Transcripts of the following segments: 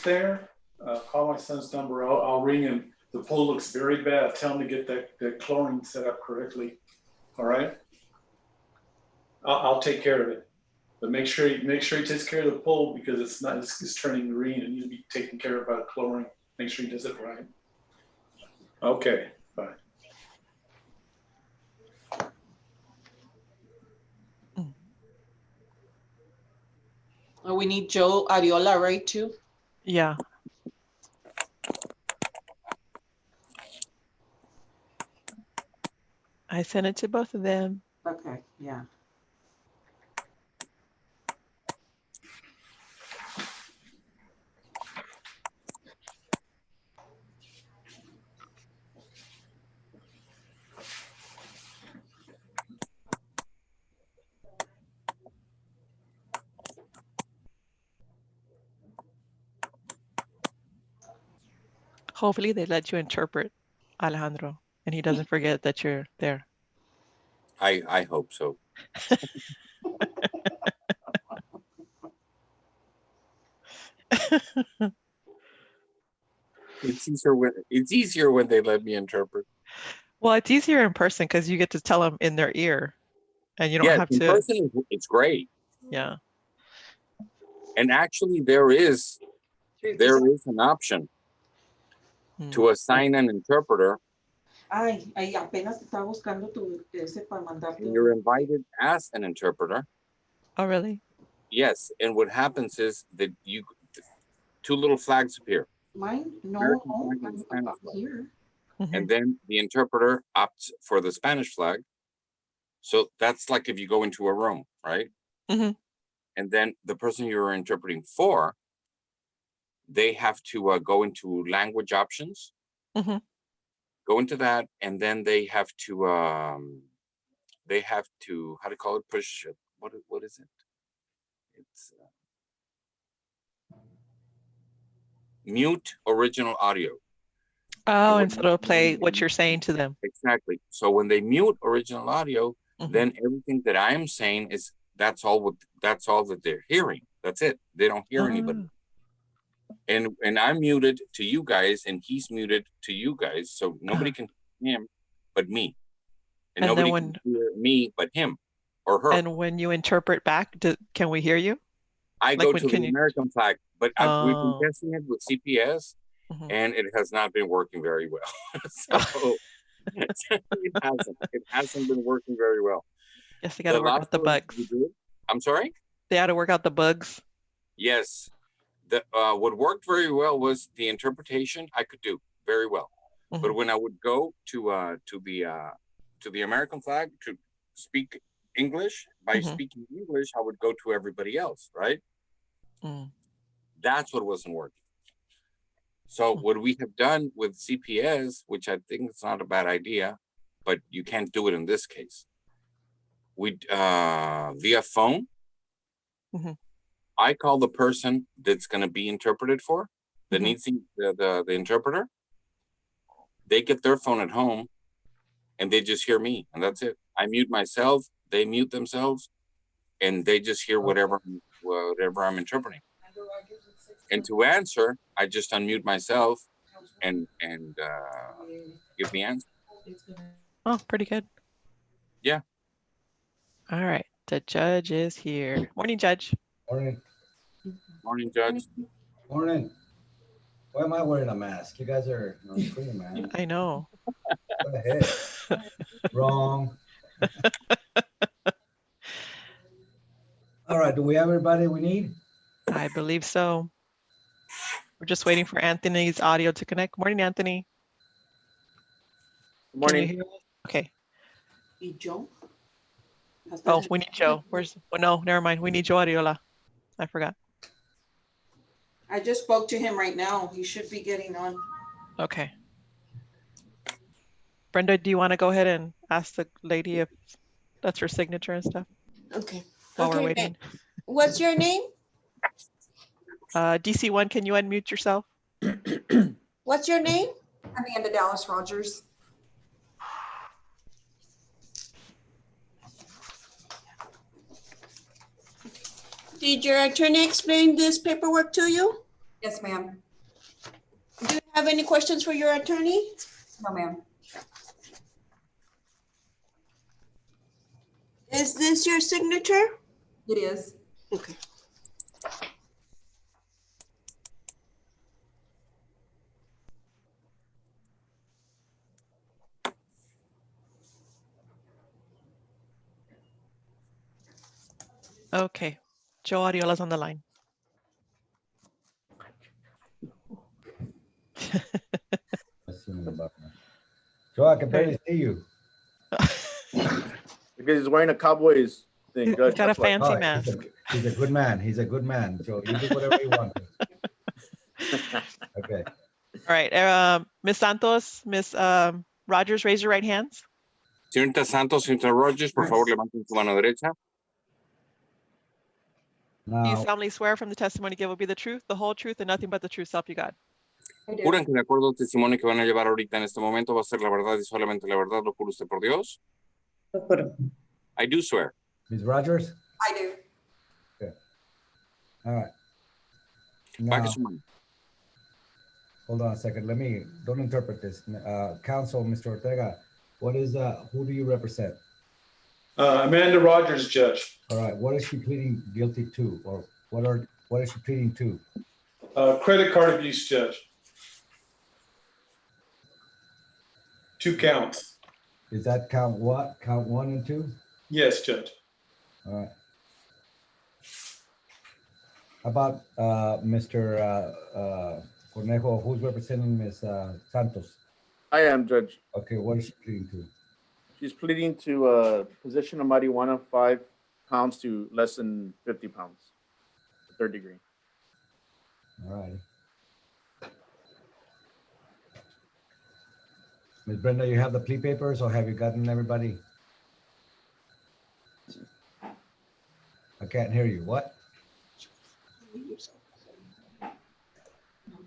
there, call my son's number. I'll ring him. The pool looks very bad. Tell him to get that chlorine set up correctly. All right. I'll take care of it. But make sure he takes care of the pool because it's turning green and needs to be taken care of by chlorine. Make sure he does it right. Okay, bye. Oh, we need Joe Ariola, right, too? Yeah. I sent it to both of them. Okay, yeah. Hopefully they let you interpret, Alejandro, and he doesn't forget that you're there. I hope so. It's easier when they let me interpret. Well, it's easier in person because you get to tell them in their ear, and you don't have in to. person, it's great. Yeah. And actually, there is an option to assign an interpreter. Ay, apenas estaba buscando ese para mandarte. You're invited as an interpreter. Oh, really? Yes. And what happens is that two little flags appear. Mine? No, I'm here. And then the interpreter opts for the Spanish flag. So that's like if you go into a room, right? Mm-hmm. And then the person you're interpreting for, they have to go into language options. Mm-hmm. Go into that, and then they have to how do you call it? Push. What is it? It's mute original audio. Oh, and so it'll play what you're saying to them. Exactly. So when they mute original audio, then everything that I am saying is that's all that they're hearing. That's it. They don't hear anybody. And I'm muted to you guys, and he's muted to you guys, so nobody can hear him but me, and nobody can hear me but him or her. And when you interpret back, can we hear you? I go to the American flag, but we've been testing it with CPS, and it has not been working very well. So it hasn't been working very well. Yes, they got to work out the bugs. I'm sorry? They had to work out the bugs. Yes. What worked very well was the interpretation I could do very well. But when I would go to the American flag to speak English, by speaking English, I would go to everybody else, right? That's what wasn't working. So what we have done with CPS, which I think is not a bad idea, but you can't do it in this case. We via phone. I call the person that's going to be interpreted for, that needs the interpreter. They get their phone at home, and they just hear me, and that's it. I mute myself, they mute themselves, and they just hear whatever I'm interpreting. And to answer, I just unmute myself and give the answer. Oh, pretty good. Yeah. All right. The judge is here. Morning, Judge. Morning. Morning, Judge. Morning. Why am I wearing a mask? You guys are free, man. I know. Go ahead. Wrong. All right. Do we have everybody we need? I believe so. We're just waiting for Anthony's audio to connect. Morning, Anthony. Good morning. Can you hear us? Okay. Need Joe? Oh, we need Joe. No, never mind. We need Joe Ariola. I forgot. I just spoke to him right now. He should be getting on. Okay. Brenda, do you want to go ahead and ask the lady if that's her signature and stuff? Okay. While we're waiting. What's your name? DC1, can you unmute yourself? What's your name? Amanda Dallas Rogers. Did your attorney explain this paperwork to you? Yes, ma'am. Do you have any questions for your attorney? No, ma'am. Is this your signature? It is. Okay. Okay. Joe Ariola's on the line. Let's see in the button. Joe, I can barely see you. Because he's wearing a Cowboys thing, He's Judge. got a That's why. fancy Oh, mask. he's a good man. He's a good man, Joe. You do whatever you want to. Okay. All right. Ms. Santos, Ms. Rogers, raise your right hands. Señorita Santos, señorita Rogers, por favor, levanten su mano derecha. Do you Now, solemnly swear from the testimony given will be the truth, the whole truth, and nothing but the truth, self you got? I do. Juran que de acuerdo al testimonio que van a llevar ahorita en este momento va a ser la verdad y solamente la verdad, lo juro usted por Dios. I do swear. Ms. Rogers? I do. All right. Baje Now, su mano. hold on a second. Don't interpret this. Counsel, Mr. Ortega, who do you represent? Amanda Rogers, Judge. All right. What is she pleading guilty to? Or what is she pleading to? Credit card abuse, Judge. 2 counts. Is that count what? Count 1 and 2? Yes, Judge. All right. How about Mr. Cornejo, who's representing Ms. Santos? I am, Judge. Okay, what is she pleading to? She's pleading to possession of marijuana 5 pounds to less than 50 pounds. 3rd degree. All right. Ms. Brenda, you have the plea papers or have you gotten everybody? I can't hear you. What?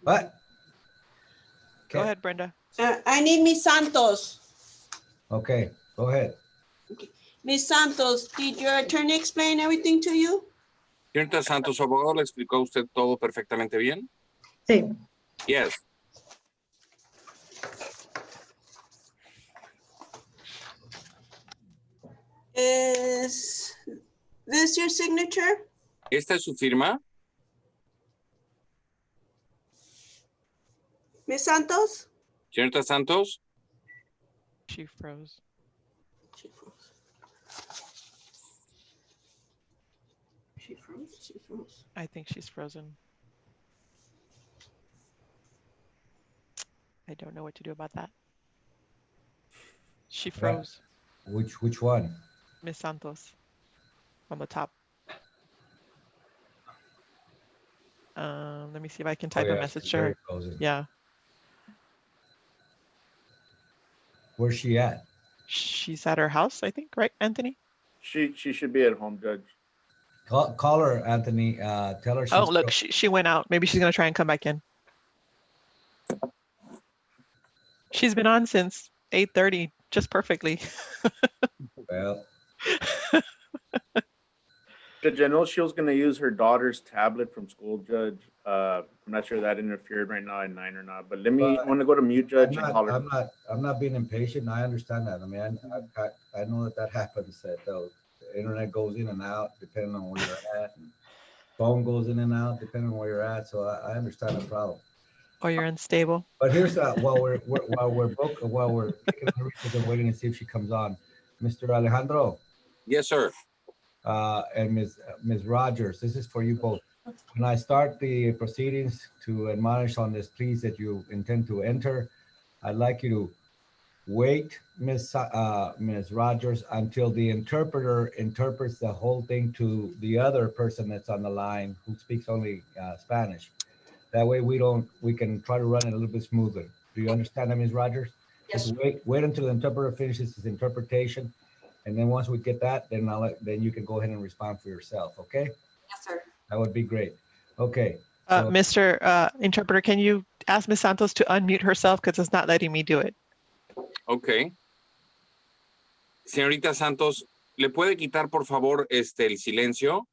What? Go Okay. ahead, Brenda. I need Miss Santos. Okay, go ahead. Miss Santos, did your attorney explain everything to you? Señorita Santos, su abogado le explicó a usted todo perfectamente bien. Sí. Yes. Is this your signature? ¿Esta es su firma? Miss Santos? Señorita Santos, She froze. She froze. She froze. She froze. I think she's frozen. I don't know what to do about that. She froze. Which one? Miss Santos on the top. Let me see if I can type a message she's to her. very frozen. Yeah, Where's she at? she's at her house, I think, right, Anthony? She should be at home, Judge. Call her, Anthony. Tell her she's Oh, look, she went out. Maybe she's gonna try and come back in. She's been on since 8:30, just perfectly. well. Judge, I know she was going to use her daughter's tablet from school, Judge. I'm not sure that interfered right now at 9 or not, but I'm going to go to mute, Judge, and call her. I'm not being impatient. I understand that. I mean, I know that happens. That the internet goes in and out depending on where you're at, and phone goes in and out depending on where you're at. So I understand the problem. Or you're unstable. But here's while we're taking the research and waiting to see if she comes on, Mr. Alejandro. Yes, sir. And Ms. Rogers, this is for you both. When I start the proceedings to admonish on this plea that you intend to enter, I'd like you to wait, Ms. Rogers, until the interpreter interprets the whole thing to the other person that's on the line who speaks only Spanish. That way we can try to run it a little bit smoother. Do you understand that, Ms. Rogers? Yes. Just wait until the interpreter finishes his interpretation. And then once we get that, then you can go ahead and respond for yourself, okay? Yes, sir. That would be great. Okay. So, Mr. Interpreter, can you ask Ms. Santos to unmute herself because it's not letting me do it? Ok. Señorita Santos, ¿le puede quitar, por favor, el silencio?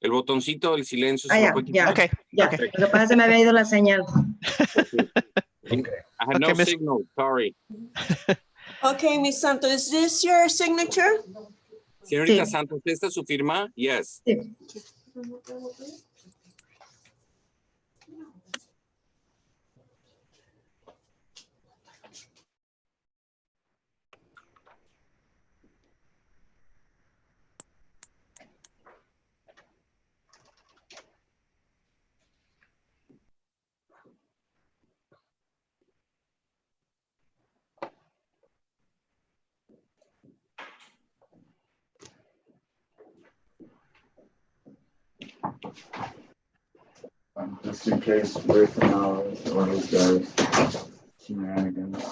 El botoncito del silencio Ah, se lo ya, puede ya. quitar. Okay. Ya, Okay. lo que pasa es que se me había ido la señal. Okay. I had Okay, no Miss- signal, sorry. Okay, Ms. Santos, is this your signature? Señorita Sí. Santos, ¿esta es su firma? Yes. Sí. Just in case Rick and or those guys shenanigans.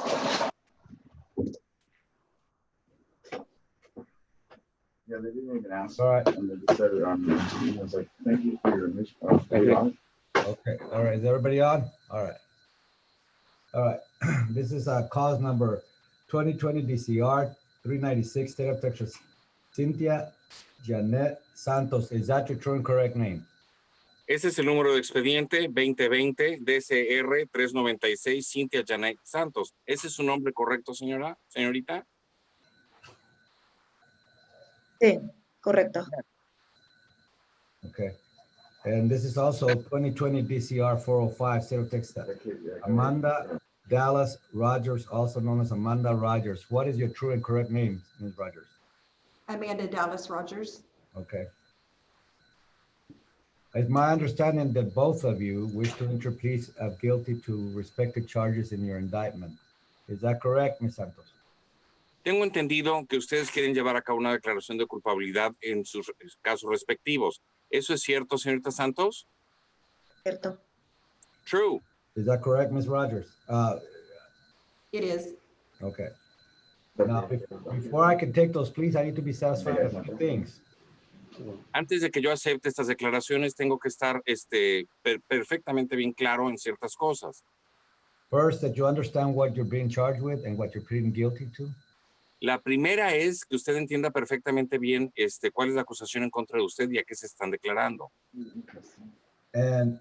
Yeah, they didn't even answer. All right. And they just said it on the, I was like, thank you for your initial. Okay. Okay. All right. Is everybody on? All right. All right. This is cause number 2020 DCR 396, State of Texas. Cynthia Janet Santos. Is that your true and correct name? Ese es el número de expediente 2020 DCR 396 Cynthia Janet Santos. ¿Ese es su nombre correcto, señorita? Sí, correcto. Okay. And this is also 2020 DCR 405, State of Texas. Amanda Dallas Rogers, also known as Amanda Rogers. What is your true and correct name, Ms. Rogers? Amanda Dallas Rogers. Okay. It's my understanding that both of you wish to enter pleas of guilty to respective charges in your indictment. Is that correct, Ms. Santos? Tengo entendido que ustedes quieren llevar a cabo una declaración de culpabilidad en sus casos respectivos. ¿Eso es cierto, señorita Santos? Cierto. True. Is that correct, Ms. Rogers? It is. Okay. Now, before I can take those pleas, I need to be satisfied with a few things. Antes de que yo acepte estas declaraciones, tengo que estar perfectamente bien claro en ciertas cosas. First, that you understand what you're being charged with and what you're pleading guilty to. La primera es que usted entienda perfectamente bien cuál es la acusación en contra de usted y a qué se están declarando. And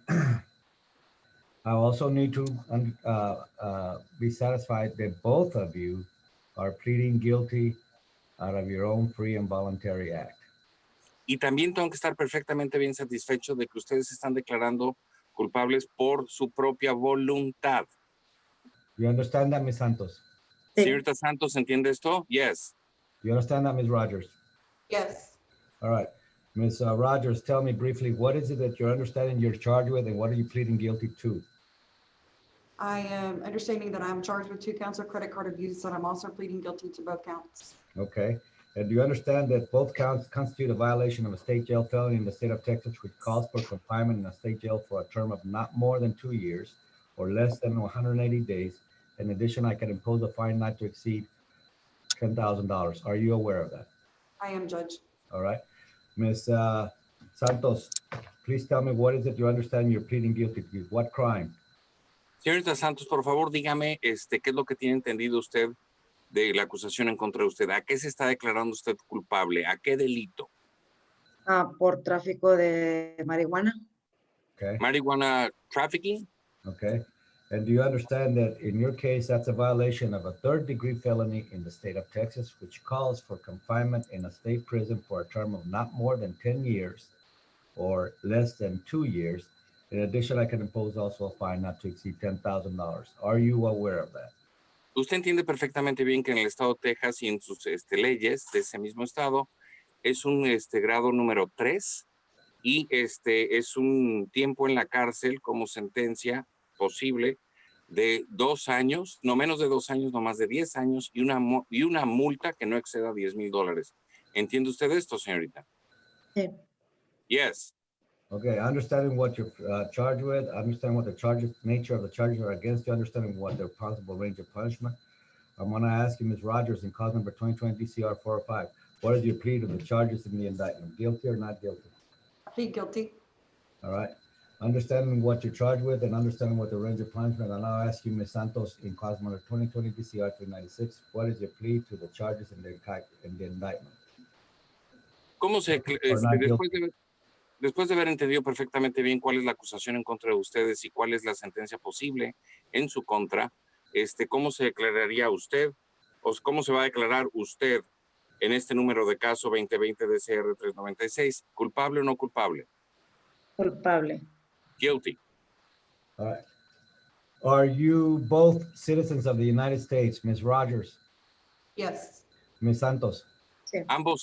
I also need to be satisfied that both of you are pleading guilty out of your own free and voluntary act. Y también tengo que estar perfectamente bien satisfecho de que ustedes se están declarando culpables por su propia voluntad. You understand that, Ms. Santos? Sí. Señorita Santos, ¿entiende esto? Yes. You understand that, Ms. Rogers? Yes. All right. Ms. Rogers, tell me briefly, what is it that you're understanding you're charged with and what are you pleading guilty to? I am understanding that I'm charged with 2 counts of credit card abuse, and I'm also pleading guilty to both counts. Okay. And do you understand that both counts constitute a violation of a state jail felony in the state of Texas, which calls for confinement in a state jail for a term of not more than 2 years or less than 180 days? In addition, I can impose a fine not to exceed $10,000. Are you aware of that? I am, Judge. All right. Ms. Santos, please tell me what is it you understand you're pleading guilty to? What crime? Señorita Santos, por favor, dígame qué es lo que tiene entendido usted de la acusación en contra de usted. ¿A qué se está declarando usted culpable? ¿A qué delito? Por tráfico de marihuana. Okay. Marijuana trafficking. Okay. And do you understand that in your case, that's a violation of a 3rd-degree felony in the state of Texas, which calls for confinement in a state prison for a term of not more than 10 years or less than 2 years. In addition, I can impose also a fine not to exceed $10,000. Are you aware of that? Usted entiende perfectamente bien que en el estado de Texas y en sus leyes de ese mismo estado es un grado número 3 y es un tiempo en la cárcel como sentencia posible de 2 años, no menos de 2 años, no más de 10 años y una multa que no exceda $10,000. ¿Entiende usted esto, señorita? Sí. Yes. Okay, understanding what you're charged with, understand what the charges, nature of the charges are against you, understanding what their possible range of punishment. I'm going to ask you, Ms. Rogers, in cause number 2020 DCR 405, what is your plea to the charges in the indictment? Guilty or not guilty? I plead guilty. All right. Understanding what you're charged with and understanding what the range of punishment, I'll now ask you, Ms. Santos, in cause number 2020 DCR 396, what is your plea to the charges in the indictment? ¿Cómo se Or not después guilty. después de haber entendido perfectamente bien cuál es la acusación en contra de ustedes y cuál es la sentencia posible en su contra, ¿cómo se declararía usted o cómo se va a declarar usted en este número de caso 2020 DCR 396? ¿Culpable o no culpable? Culpable. Guilty. All right. Are you both citizens of the United States, Ms. Rogers, Yes. Ms. Santos? Sí, Ambos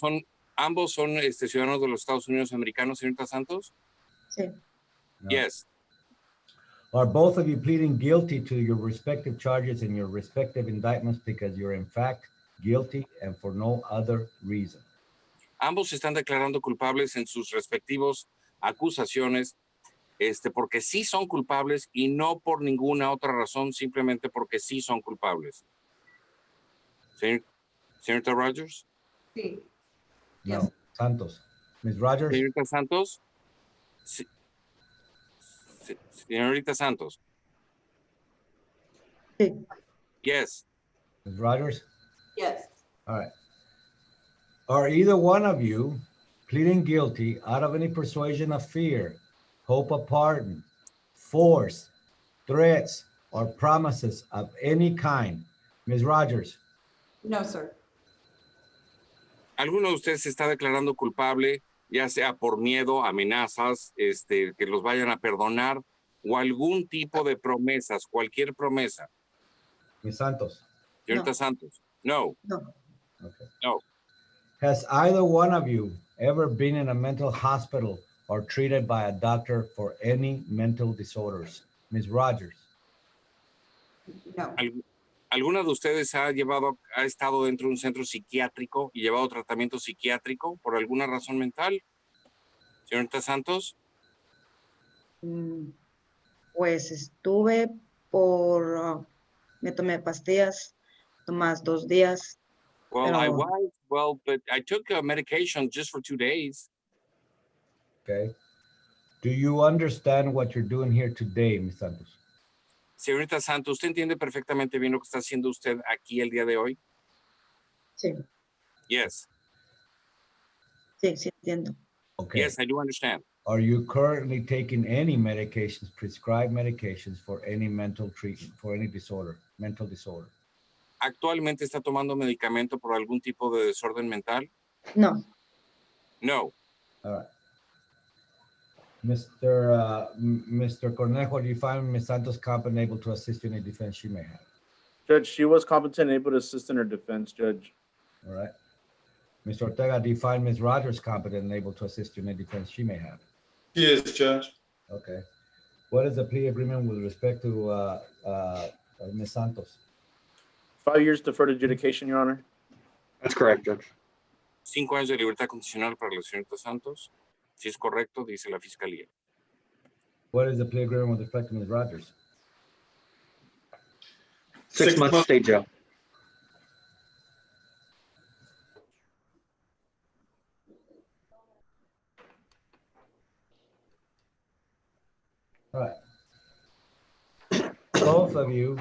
son ciudadanos de los Estados Unidos americanos, señorita Santos? sí. No. Yes. Are both of you pleading guilty to your respective charges and your respective indictments because you're in fact guilty and for no other reason? Ambos se están declarando culpables en sus respectivos acusaciones, porque sí son culpables y no por ninguna otra razón, simplemente porque sí son culpables. Señorita Rogers? Sí. No. Yes. Santos. Ms. Rogers? Señorita Santos? Señorita Santos? Sí. Yes. Ms. Rogers? Yes. All right. Are either one of you pleading guilty out of any persuasion of fear, hope of pardon, force, threats, or promises of any kind? Ms. Rogers? No, sir. ¿Alguno de ustedes se está declarando culpable, ya sea por miedo, amenazas, que los vayan a perdonar o algún tipo de promesas, cualquier promesa? Ms. Santos? Señorita No. Santos? No. No. Okay. No. Has either one of you ever been in a mental hospital or treated by a doctor for any mental disorders? Ms. Rogers? No. ¿Alguna de ustedes ha estado dentro de un centro psiquiátrico y llevado tratamiento psiquiátrico por alguna razón mental? Señorita Santos? Pues estuve me tomé pastillas, nomás 2 días. Well, Pero- but I took a medication just for 2 days. Okay. Do you understand what you're doing here today, Ms. Santos? Señorita Santos, ¿usted entiende perfectamente bien lo que está haciendo usted aquí el día de hoy? Sí, Yes. sí, entiendo. Okay. Yes, I do understand. Are you currently taking any medications, prescribed medications for any mental treatment, for any disorder, mental disorder? ¿Actualmente está tomando medicamento por algún tipo de desorden mental? No, No. All right. Mr. Cornejo, do you find Ms. Santos competent and able to assist you in any defense she may have? Judge, she was competent and able to assist in her defense, Judge. All right. Mr. Ortega, do you find Ms. Rogers competent and able to assist you in any defense she may have? Yes, Judge. Okay. What is the plea agreement with respect to Ms. Santos? 5 years deferred adjudication, Your Honor. That's correct, Judge. 5 años de libertad condicional para la señorita Santos. Si es correcto, dice la fiscalía. What is the plea agreement with respect to Ms. Rogers? 6 months state jail. All right. Both of you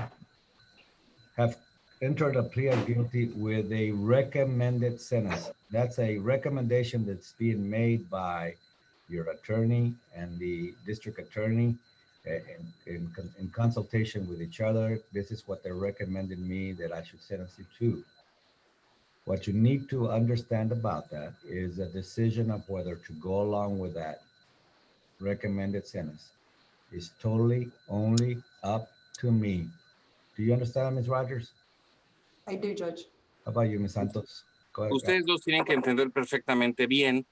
have entered a plea of guilty with a recommended sentence. That's a recommendation that's being made by your attorney and the district attorney in consultation with each other. This is what they recommended me that I should sentence you to. What you need to understand about that is the decision of whether to go along with that recommended sentence is totally only up to me. Do you understand, Ms. Rogers? I do, Judge. How about you, Ms. Santos? Go ahead. Ustedes dos tienen que entender perfectamente bien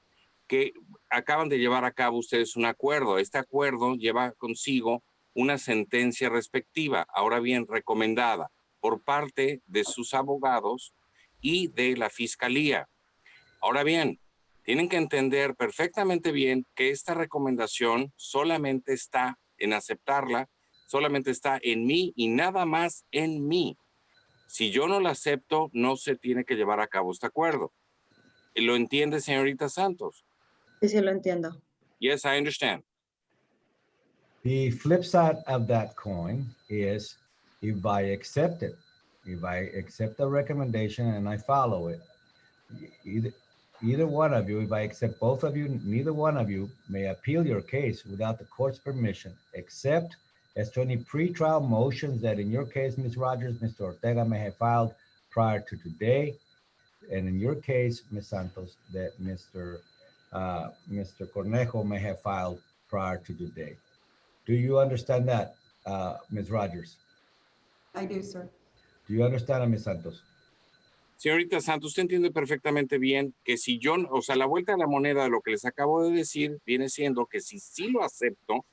que acaban de llevar a cabo ustedes un acuerdo. Este acuerdo lleva consigo una sentencia respectiva, ahora bien, recomendada por parte de sus abogados y de la fiscalía. Ahora bien, tienen que entender perfectamente bien que esta recomendación solamente está en aceptarla, solamente está en mí y nada más en mí. Si yo no la acepto, no se tiene que llevar a cabo este acuerdo. ¿Lo entiende, señorita Santos? sí, lo entiendo. Yes, I understand. The flip side of that coin is if I accept it, if I accept the recommendation and I follow it, either one of you, if I accept both of you, neither one of you may appeal your case without the court's permission, except as to any pretrial motions that in your case, Ms. Rogers, Mr. Ortega may have filed prior to today. And in your case, Ms. Santos, that Mr. Cornejo may have filed prior to today. Do you understand that, Ms. Rogers? I do, sir. Do you understand, Ms. Santos? Señorita Santos, usted entiende perfectamente bien que si yo, o sea, la vuelta de la moneda de lo que les acabo de decir viene siendo que si sí lo acepto,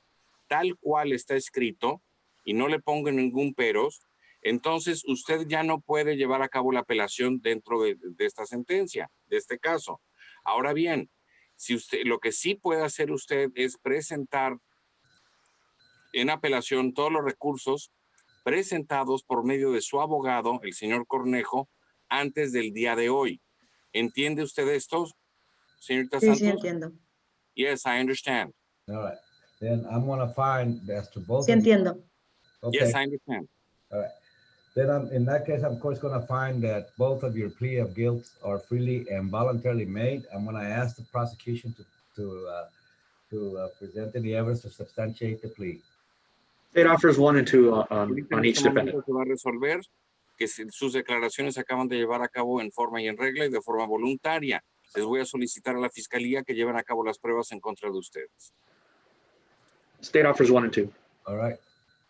tal cual está escrito, y no le pongo ningún peros, entonces usted ya no puede llevar a cabo la apelación dentro de esta sentencia, de este caso. Ahora bien, si usted, lo que sí puede hacer usted es presentar en apelación todos los recursos presentados por medio de su abogado, el señor Cornejo, antes del día de hoy. ¿Entiende usted esto, señorita Sí, Santos? sí, entiendo. Yes, I understand. All right. Then I'm going to find as to both Sí, of you. entiendo. Okay. Yes, I understand. All right. Then in that case, I'm of course going to find that both of your plea of guilt are freely and voluntarily made. I'm going to ask the prosecution to present any evidence to substantiate the plea. State offers 1 and 2 Ahorita on en each este defendant. momento se va a resolver que sus declaraciones se acaban de llevar a cabo en forma y en regla y de forma voluntaria. Les voy a solicitar a la fiscalía que lleven a cabo las pruebas en contra de ustedes. State offers 1 and 2. All right.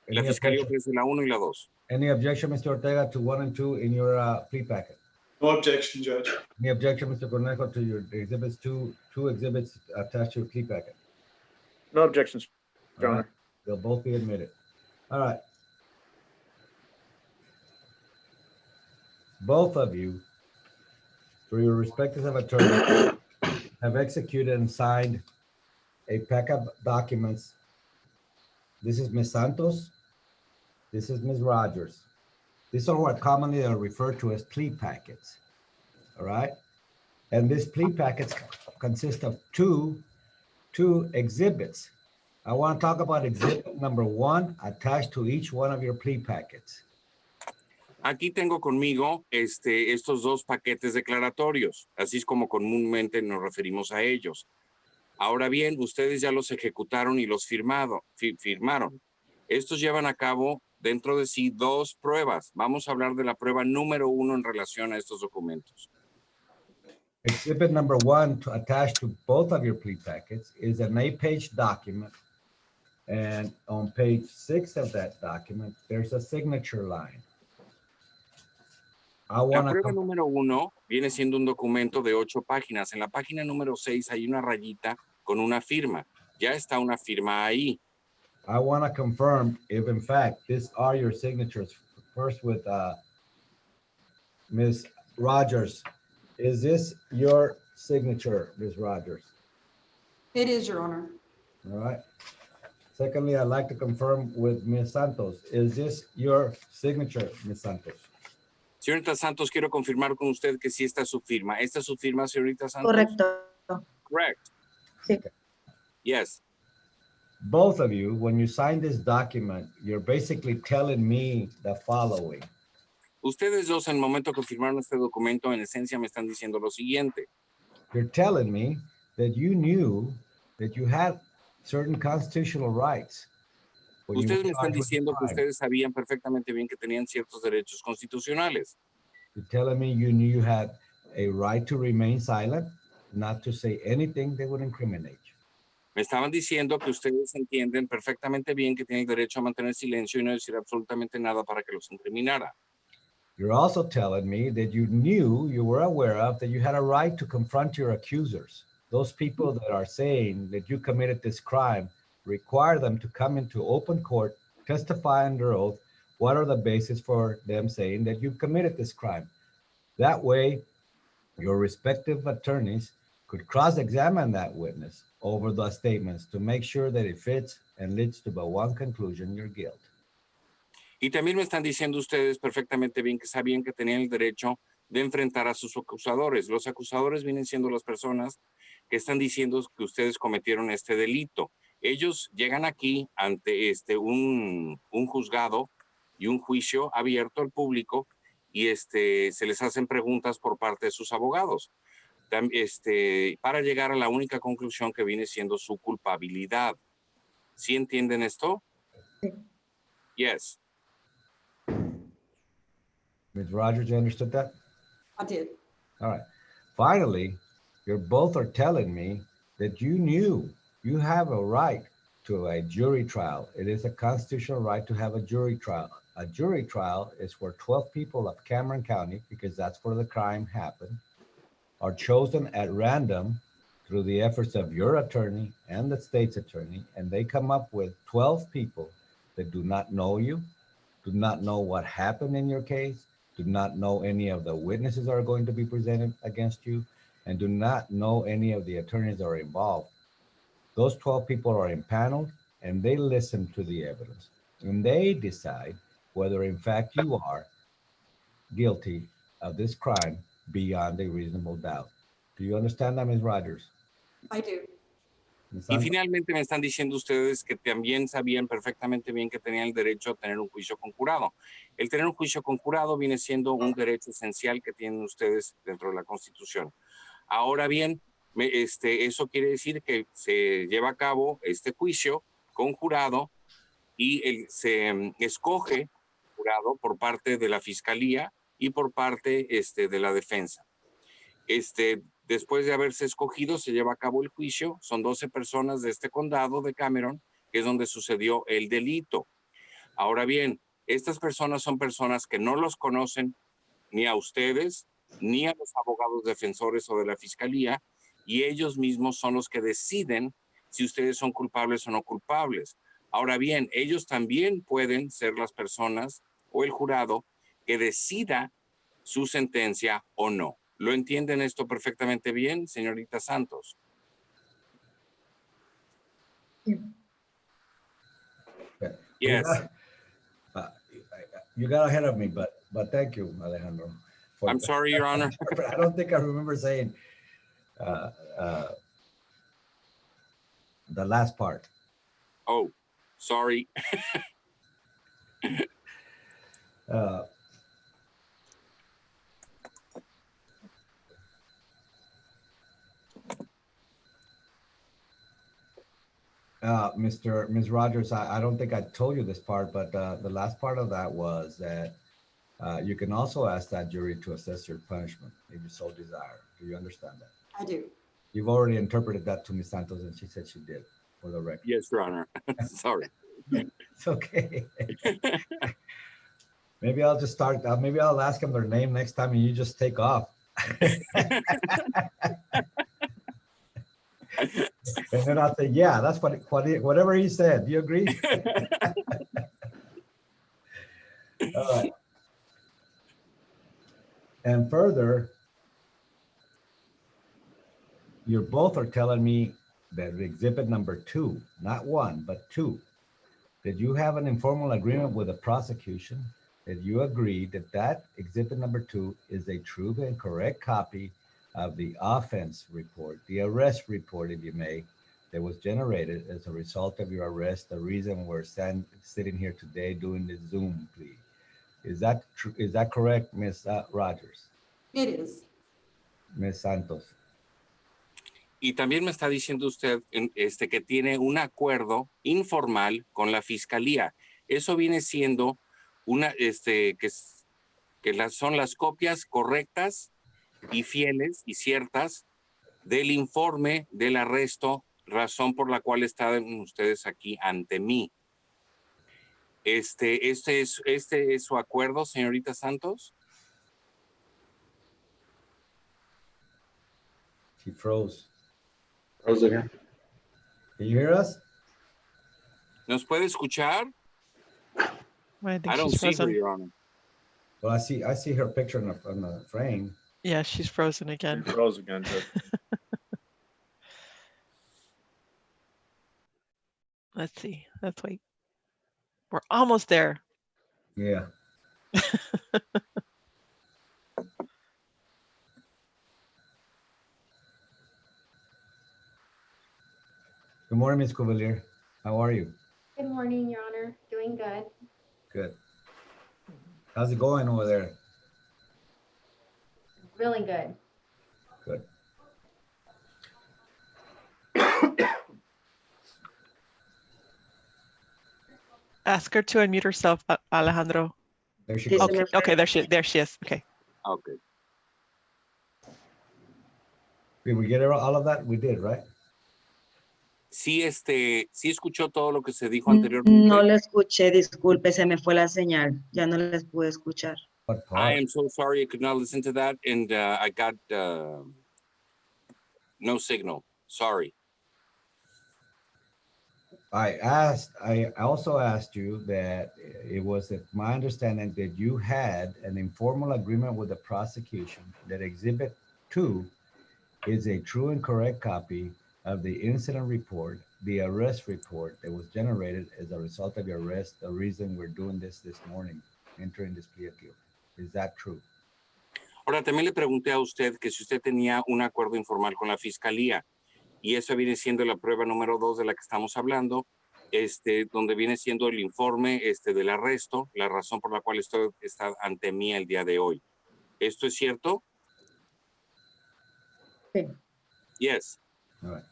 La fiscalía ofrece la 1 y la 2. Any objection, Mr. Ortega, to 1 and 2 in your plea packet? No objection, Judge. Any objection, Mr. Cornejo, to your exhibits, two exhibits attached to your plea packet? No objections, Your All Honor. right. They'll both be admitted. All right. Both of you, through your respective attorneys, have executed and signed a pack of documents. This is Ms. Santos. This is Ms. Rogers. These are what commonly are referred to as plea packets. All right. And these plea packets consist of two exhibits. I want to talk about exhibit number 1 attached to each one of your plea packets. Aquí tengo conmigo estos 2 paquetes declaratorios, así es como comúnmente nos referimos a ellos. Ahora bien, ustedes ya los ejecutaron y los firmaron. Estos llevan a cabo dentro de sí 2 pruebas. Vamos a hablar de la prueba número 1 en relación a estos documentos. Exhibit number 1 attached to both of your plea packets is an 8-page document. And on page 6 of that document, there's a signature line. La prueba número 1 viene siendo un documento de 8 páginas. En la página número 6 hay una rayita con una firma. Ya está una firma ahí. I want to confirm if in fact these are your signatures. First with Ms. Rogers. Is this your signature, Ms. Rogers? It is, Your Honor. All right. Secondly, I'd like to confirm with Ms. Santos. Is this your signature, Ms. Santos? Señorita Santos, quiero confirmar con usted que sí está su firma. ¿Esta es su firma, señorita Santos? Correcto. Correct. Sí. Yes. Both of you, when you sign this document, you're basically telling me the following. Ustedes dos, en el momento que firmaron este documento, en esencia me están diciendo lo siguiente. You're telling me that you knew that you had certain constitutional rights. Ustedes me están diciendo que ustedes sabían perfectamente bien que tenían ciertos derechos constitucionales. You're telling me you knew you had a right to remain silent, not to say anything that would incriminate you. Me estaban diciendo que ustedes entienden perfectamente bien que tienen derecho a mantener silencio y no decir absolutamente nada para que los incriminara. You're also telling me that you knew, you were aware of, that you had a right to confront your accusers. Those people that are saying that you committed this crime, require them to come into open court, testify under oath, what are the basis for them saying that you committed this crime. That way, your respective attorneys could cross-examine that witness over the statements to make sure that it fits and leads to but one conclusion, your guilt. Y también me están diciendo ustedes perfectamente bien que sabían que tenían el derecho de enfrentar a sus acusadores. Los acusadores vienen siendo las personas que están diciendo que ustedes cometieron este delito. Ellos llegan aquí ante un juzgado y un juicio abierto al público y se les hacen preguntas por parte de sus abogados. para llegar a la única conclusión que viene siendo su culpabilidad. ¿Sí entienden esto? Sí. Yes. Ms. Rogers, you understood that? I did. All right. Finally, you both are telling me that you knew you have a right to a jury trial. It is a constitutional right to have a jury trial. A jury trial is where 12 people of Cameron County, because that's where the crime happened, are chosen at random through the efforts of your attorney and the state's attorney, and they come up with 12 people that do not know you, do not know what happened in your case, do not know any of the witnesses that are going to be presented against you, and do not know any of the attorneys that are involved. Those 12 people are impaneled and they listen to the evidence and they decide whether in fact you are guilty of this crime beyond a reasonable doubt. Do you understand that, Ms. Rogers? I do. Ms. Y Santos? finalmente me están diciendo ustedes que también sabían perfectamente bien que tenían el derecho a tener un juicio con jurado. El tener un juicio con jurado viene siendo un derecho esencial que tienen ustedes dentro de la Constitución. Ahora bien, eso quiere decir que se lleva a cabo este juicio con jurado y se escoge jurado por parte de la Fiscalía y por parte de la defensa. Después de haberse escogido, se lleva a cabo el juicio. Son 12 personas de este condado de Cameron, que es donde sucedió el delito. Ahora bien, estas personas son personas que no los conocen ni a ustedes, ni a los abogados defensores o de la fiscalía, y ellos mismos son los que deciden si ustedes son culpables o no culpables. Ahora bien, ellos también pueden ser las personas o el jurado que decida su sentencia o no. ¿Lo entienden esto perfectamente bien, señorita Santos? Sí. Okay. Yes. You got ahead of me, but thank you, Alejandro. I'm sorry, Your Honor. I don't think I remember saying the last part. Oh, sorry. Ms. Rogers, I don't think I told you this part, but the last part of that was that you can also ask that jury to assess your punishment if you so desire. Do you understand that? I do. You've already interpreted that to Ms. Santos, and she said she did, for the record. Yes, Your Honor. Sorry. It's okay. Maybe I'll just start. Maybe I'll ask them their name next time, and you just take off. And then I'll say, yeah, that's whatever he said. Do you agree? All right. And further, you both are telling me that exhibit number 2, not 1, but 2, that you have an informal agreement with the prosecution, that you agree that exhibit number 2 is a true and correct copy of the offense report, the arrest report, if you may, that was generated as a result of your arrest, the reason we're sitting here today doing this Zoom plea. Is that true? Is that correct, Ms. Rogers? It is. Ms. Santos. Y también me está diciendo usted que tiene un acuerdo informal con la fiscalía. Eso viene siendo son las copias correctas y fieles y ciertas del informe del arresto, razón por la cual están ustedes aquí ante mí. ¿Este es su acuerdo, señorita Santos? She froze. Froze again. Can you hear us? ¿Nos puede escuchar? I think I don't she's see her, frozen. Your Honor. Well, I see her picture on the frame. Yeah, she's frozen again. She froze again, Judge. Let's see. Let's wait. We're almost there. Yeah. Good morning, Ms. Cavalier. How are you? Good morning, Your Honor. Doing good. Good. How's it going over there? Really good. Good. Ask her to unmute herself, Alejandro. There she Sí, goes. se me Okay, fue. okay, there she is. Okay. Okay. Did we get all of that? We did, right? Sí, sí escuchó todo lo que se dijo anteriormente. No le escuché, disculpe, se me fue la señal. Ya no les pude escuchar. What I part? am so sorry I could not listen to that, and I got no signal. Sorry. I also asked you that it was my understanding that you had an informal agreement with the prosecution that Exhibit 2 is a true and correct copy of the incident report, the arrest report that was generated as a result of your arrest, the reason we're doing this morning, entering this plea of guilty. Is that true? Ahora, también le pregunté a usted que si usted tenía un acuerdo informal con la fiscalía, y eso viene siendo la prueba número 2 de la que estamos hablando, donde viene siendo el informe del arresto, la razón por la cual usted está ante mí el día de hoy. ¿Esto es cierto? Sí. Yes. All right.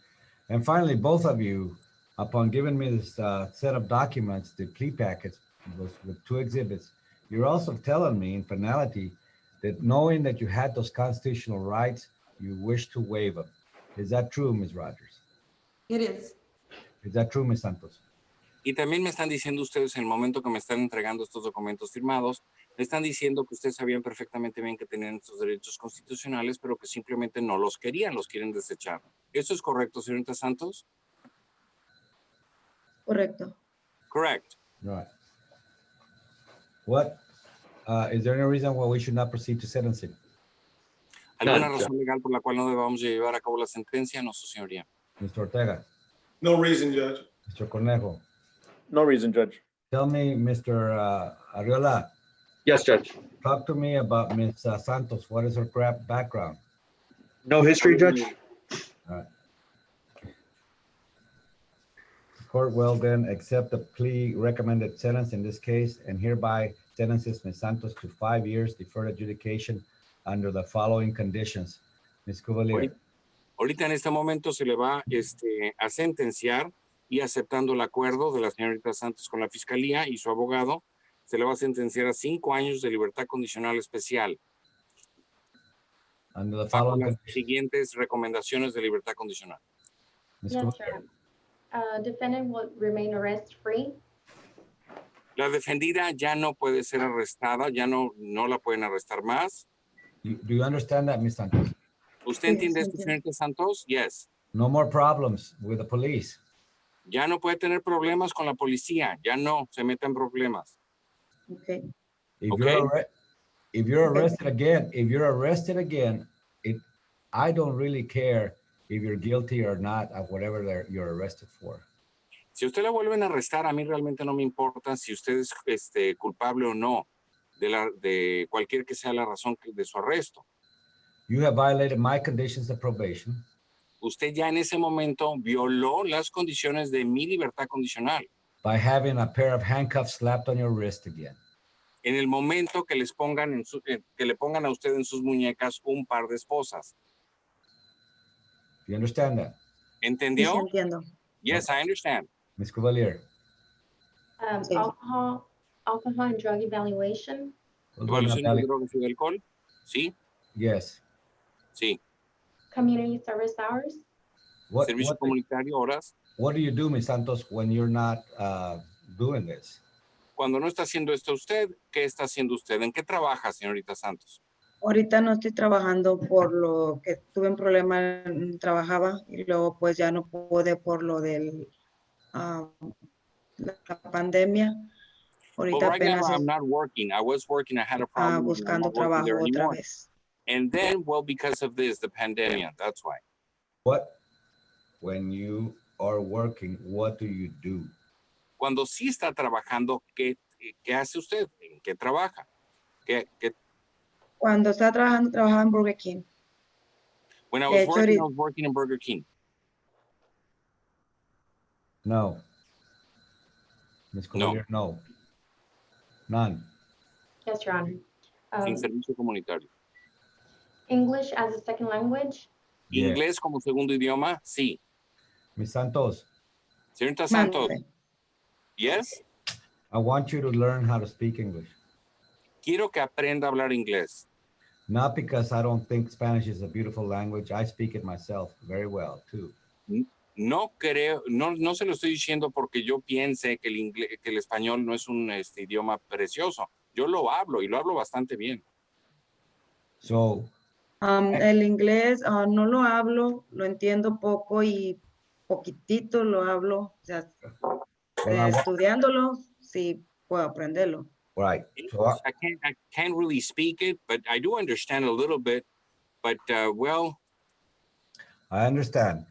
And finally, both of you, upon giving me this set of documents, the plea packets with 2 exhibits, you're also telling me in finality that knowing that you had those constitutional rights, you wish to waive them. Is that true, Ms. Rogers? It is. Is that true, Ms. Santos? Y también me están diciendo ustedes en el momento que me están entregando estos documentos firmados, me están diciendo que ustedes sabían perfectamente bien que tenían estos derechos constitucionales, pero que simplemente no los querían, los quieren desechar. ¿Eso es correcto, señorita Santos? Correcto. Correct. Right. What, is there any reason why we should not proceed to sentencing? ¿Alguna None, razón legal por la cual no debamos llevar a cabo la sentencia? No, su señoría. Mr. Ortega, No reason, Judge. Mr. Cornejo, No reason, Judge. tell me, Mr. Arriola, Yes, Judge. talk to me about Ms. Santos. What is her background? No history, Judge? The court will then accept the plea recommended sentence in this case and hereby sentences Ms. Santos to 5 years deferred adjudication under the following conditions. Ms. Cuvalier. Ahorita en este momento se le va a sentenciar y aceptando el acuerdo de la señorita Santos con la fiscalía y su abogado, se le va a sentenciar a 5 años de libertad condicional especial. Under the Bajo following las conditions. siguientes recomendaciones de libertad condicional. Ms. Yes, Cuvalier. sir. Defendant will remain arrest free. La defendida ya no puede ser arrestada, ya no la pueden arrestar más. Do you understand that, Ms. Santos? ¿Usted Sí, entiende sí esto, entiendo. señorita Santos? Yes. No more problems with the police. Ya no puede tener problemas con la policía, ya no se meta en problemas. Okay. If Okay. you're arrested again, I don't really care if you're guilty or not of whatever you're arrested for. Si usted la vuelven a arrestar, a mí realmente no me importa si usted es culpable o no de cualquier que sea la razón de su arresto. You have violated my conditions of probation Usted ya en ese momento violó las condiciones de mi libertad condicional. by having a pair of handcuffs slapped on your wrist again. En el momento que que le pongan a usted en sus muñecas un par de esposas. Do you understand that? Sí, ¿Entendió? sí entiendo. Yes, I understand. Ms. Cavalier. Sí. Alcohol and drug evaluation. ¿Evaluación de drogas y de alcohol? Sí, Yes. sí. Community service hours. Servicio comunitario, horas. What do you do, Ms. Santos, when you're not doing this? Cuando no está haciendo esto usted, ¿qué está haciendo usted? ¿En qué trabaja, señorita Santos? Ahorita no estoy trabajando por lo que tuve un problema, trabajaba y luego pues ya no pude por lo de la pandemia. Well, Ahorita right now apenas I'm not working. I was working. I had a problem. I'm buscando not working there trabajo otra anymore. vez. And then, well, because of this, the pandemic, that's why. When you are working, what do you do? Cuando sí está trabajando, ¿qué hace usted? ¿En qué trabaja? Cuando estaba trabajando, trabajaba en Burger King. When I De was hecho, working, I was working in Burger King. No. Ms. Cavalier, no. None. Yes, Your Honor. Sin servicio comunitario. English as a second language. Yeah. Inglés como segundo idioma, sí. Ms. Santos, Señorita Santos, Mande. yes, I want you to learn how to speak English. quiero que aprenda a hablar inglés. Not because I don't think Spanish is a beautiful language. I speak it myself very well, too. No creo, no se lo estoy diciendo porque yo piense que el inglés, que el español no es un idioma precioso. Yo lo hablo y lo hablo bastante bien. So, El inglés no lo hablo, lo entiendo poco y poquitito lo hablo. O sea, estudiándolo, sí puedo aprenderlo. right. So I can't really speak it, but I do understand a little bit. But well, I understand.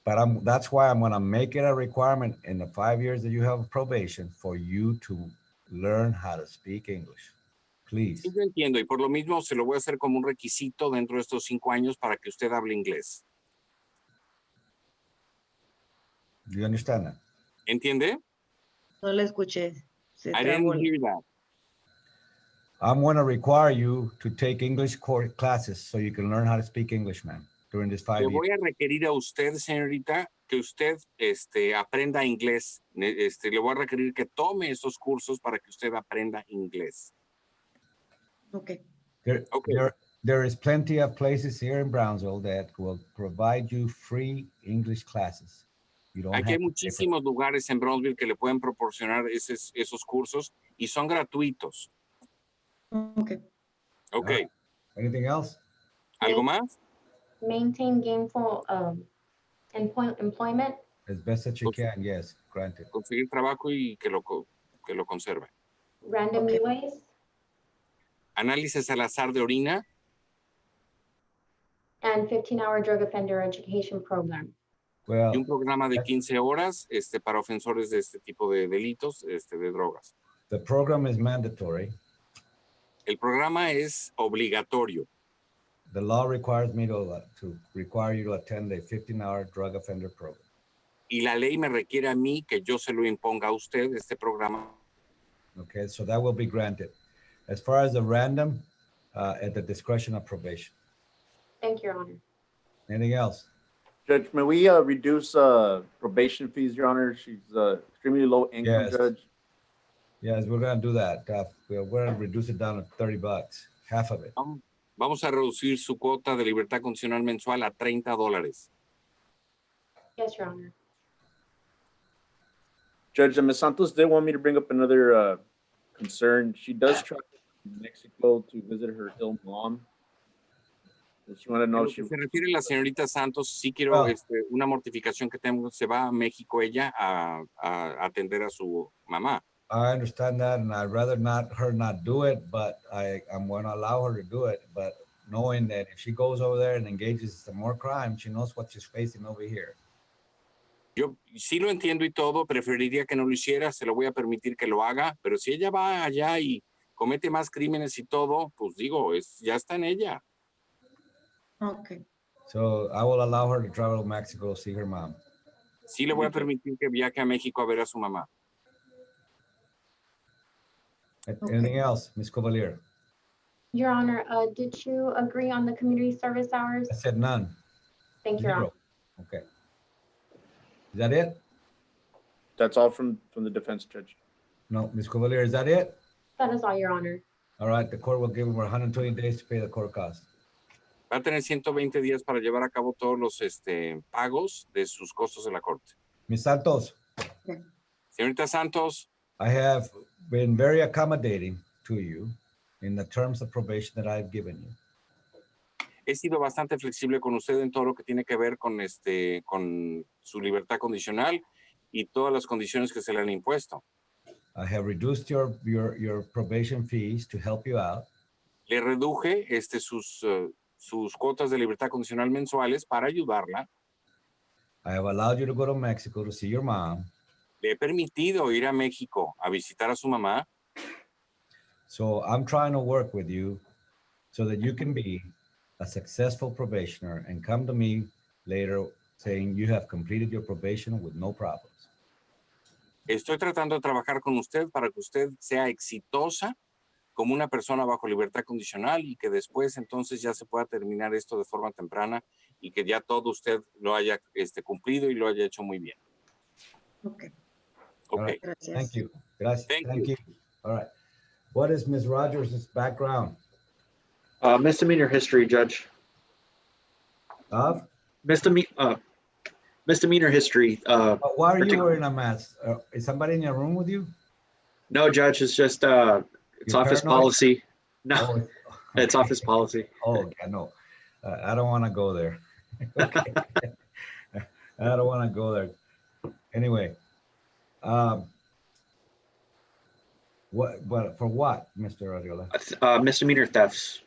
But that's why I'm going to make it a requirement in the 5 years that you have probation for you to learn how to speak English. Please. sí, yo entiendo, y por lo mismo se lo voy a hacer como un requisito dentro de estos 5 años para que usted hable inglés. Do you understand that? ¿Entiende? No le escuché. Se I trabó. didn't hear that. I'm going to require you to take English classes so you can learn how to speak English, man, during this 5 Le years. voy a requerir a usted, señorita, que usted aprenda inglés. Le voy a requerir que tome esos cursos para que usted aprenda inglés. Okay. There is plenty of places here in Brownsville that will provide you free English classes. You don't Aquí hay have to pay for muchísimos lugares en Brownsville que le pueden proporcionar esos cursos y son gratuitos. Okay. Ok. it. Anything else? ¿Algo más? Maintain gainful employment. As best that you can, yes, granted. Conseguir trabajo y que lo conserve. Random UAs. Análisis al azar de orina. And 15-hour drug offender education program. Well, y un programa de 15 horas para ofensores de este tipo de delitos, de drogas. The program is mandatory. El programa es obligatorio. The law requires me to require you to attend a 15-hour drug offender program. Y la ley me requiere a mí que yo se lo imponga a usted este programa. Okay, so that will be granted. As far as the random, at the discretion of probation. Thank you, Your Honor. Anything else? Judge, may we reduce probation fees, Your Honor? She's extremely low income, Yes. Judge. Yes, we're going to do that. We're going to reduce it down to $30, half of it. Vamos a reducir su cuota de libertad condicional mensual a $30. Yes, Your Honor. Judge, Ms. Santos did want me to bring up another concern. She does travel to Mexico to visit her ill mom. She wanted to know Lo que se refiere la señorita Santos, sí quiero una mortificación que tengo. Se va a México ella a atender a su mamá. I understand that, and I'd rather her not do it, but I'm going to allow her to do it. But knowing that if she goes over there and engages in some more crime, she knows what she's facing over here. Yo sí lo entiendo y todo, preferiría que no lo hiciera, se lo voy a permitir que lo haga, pero si ella va allá y comete más crímenes y todo, pues digo, ya está en ella. Okay. So I will allow her to travel to Mexico to see her mom. Sí le voy a permitir que viaje a México a ver a su mamá. Anything else, Ms. Cavalier? Your Honor, did you agree on the community service hours? I said none. Thank you, Your Honor. Okay. Is that it? That's all from the defense, Judge. No, Ms. Cavalier, is that it? That is all, Your Honor. All right, the court will give him 120 days to pay the court cost. Va a tener 120 días para llevar a cabo todos los pagos de sus costos de la corte. Ms. Santos. Señorita Santos. I have been very accommodating to you in the terms of probation that I've given you. He sido bastante flexible con usted en todo lo que tiene que ver con su libertad condicional y todas las condiciones que se le han impuesto. I have reduced your probation fees to help you out. Le reduje sus cuotas de libertad condicional mensuales para ayudarla. I have allowed you to go to Mexico to see your mom. Le he permitido ir a México a visitar a su mamá. So I'm trying to work with you so that you can be a successful probationer and come to me later saying you have completed your probation with no problems. Estoy tratando de trabajar con usted para que usted sea exitosa como una persona bajo libertad condicional y que después entonces ya se pueda terminar esto de forma temprana y que ya todo usted lo haya cumplido y lo haya hecho muy bien. Okay. Okay. Gracias. Thank you. Gracias. Thank you. All right. What is Ms. Rogers' background? Misdemeanor history, Judge. Of? Misdemeanor history. Why are you wearing a mask? Is somebody in your room with you? No, Judge, it's just it's You're office paranoid? policy. No, Oh, it's okay. office policy. Oh, yeah, no. I don't want to go there. Okay. I don't want to go there. Anyway, for what, Mr. Ariola? Misdemeanor thefts.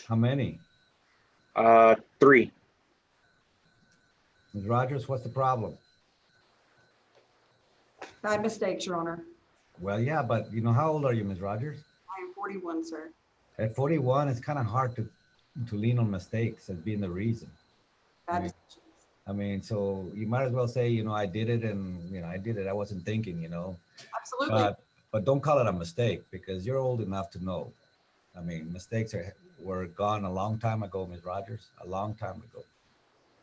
How many? 3. Ms. Rogers, what's the problem? Bad mistakes, Your Honor. Well, yeah, but you know, how old are you, Ms. Rogers? I am 41, sir. At 41, it's kind of hard to lean on mistakes as being the reason. Bad decisions. I mean, so you might as well say, you know, I did it, and you know, I did it. I wasn't thinking, you know. Absolutely. But don't call it a mistake, because you're old enough to know. I mean, mistakes were gone a long time ago, Ms. Rogers, a long time ago.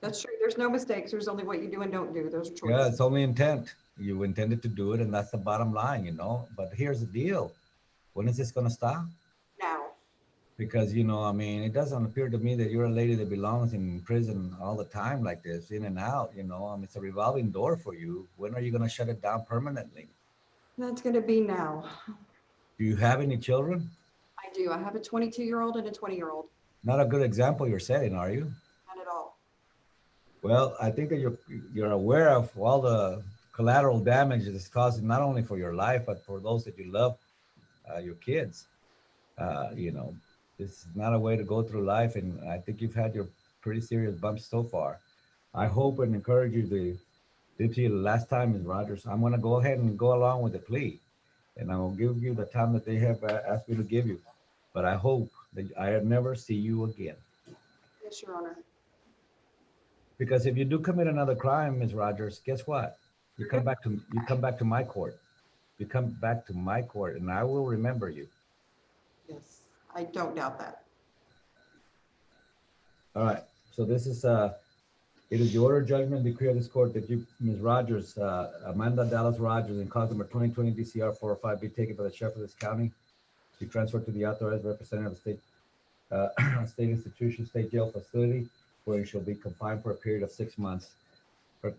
That's true. There's no mistakes. There's only what you do and don't do. Those are choices. Yeah, it's only intent. You intended to do it, and that's the bottom line, you know. But here's the deal. When is this going to stop? Now. Because, you know, I mean, it doesn't appear to me that you're a lady that belongs in prison all the time like this, in and out, you know. I mean, it's a revolving door for you. When are you going to shut it down permanently? That's going to be now. Do you have any children? I do. I have a 22-year-old and a 20-year-old. Not a good example you're setting, are you? Not at all. Well, I think that you're aware of all the collateral damage that it's causing, not only for your life, but for those that you love, your kids. You know, this is not a way to go through life, and I think you've had your pretty serious bumps so far. I hope and encourage you to did to you the last time, Ms. Rogers. I'm going to go ahead and go along with the plea, and I will give you the time that they have asked me to give you. But I hope that I never see you again. Yes, Your Honor. Because if you do commit another crime, Ms. Rogers, guess what? You come back to my court. You come back to my court, and I will remember you. Yes, I don't doubt that. All right. So this is it is the order of judgment and decree of this court that you, Ms. Rogers, Amanda Dallas Rogers, in cause number 2020 DCR 405, be taken by the sheriff of this county, be transferred to the authorized representative of the state institution, state jail facility, where she shall be confined for a period of 6 months. Her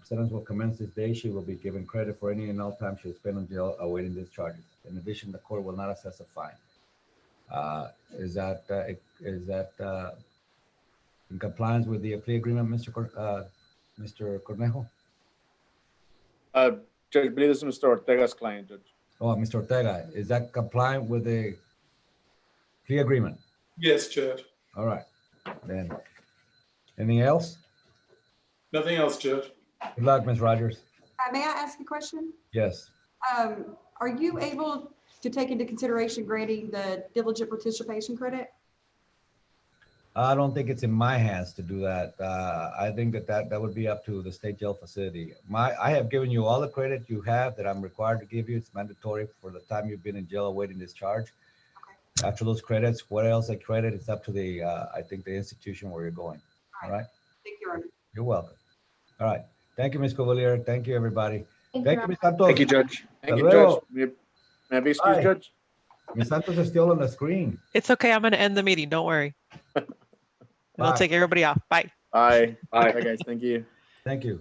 sentence will commence this day. She will be given credit for any and all time she has spent in jail awaiting discharges. In addition, the court will not assess a fine. Is that in compliance with the plea agreement, Mr. Cornejo? Judge, I believe this is Mr. Ortega's client, Judge. Oh, Mr. Ortega, is that compliant with the plea agreement? Yes, Judge. All right, then. Anything else? Nothing else, Judge. Good luck, Ms. Rogers. May I ask a question? Yes. Are you able to take into consideration granting the diligent participation credit? I don't think it's in my hands to do that. I think that would be up to the state jail facility. I have given you all the credit you have that I'm required to give you. It's mandatory for the time you've been in jail awaiting discharge. Okay. After those credits, what else I credit, it's up to the, I think, the institution where you're going. All right? Thank you, Your Honor. You're welcome. All right. Thank you, Ms. Cavalier. Thank you, everybody. Thank Thank you, you, Ms. Santos. Thank you, Judge. Thank you, Judge. May I be excused, Bye. Judge? Ms. Santos is still on the screen. It's okay. I'm going to end the meeting. Don't worry. And I'll Bye. take everybody off. Bye. Bye. Bye. Bye, guys. Thank you. Thank you.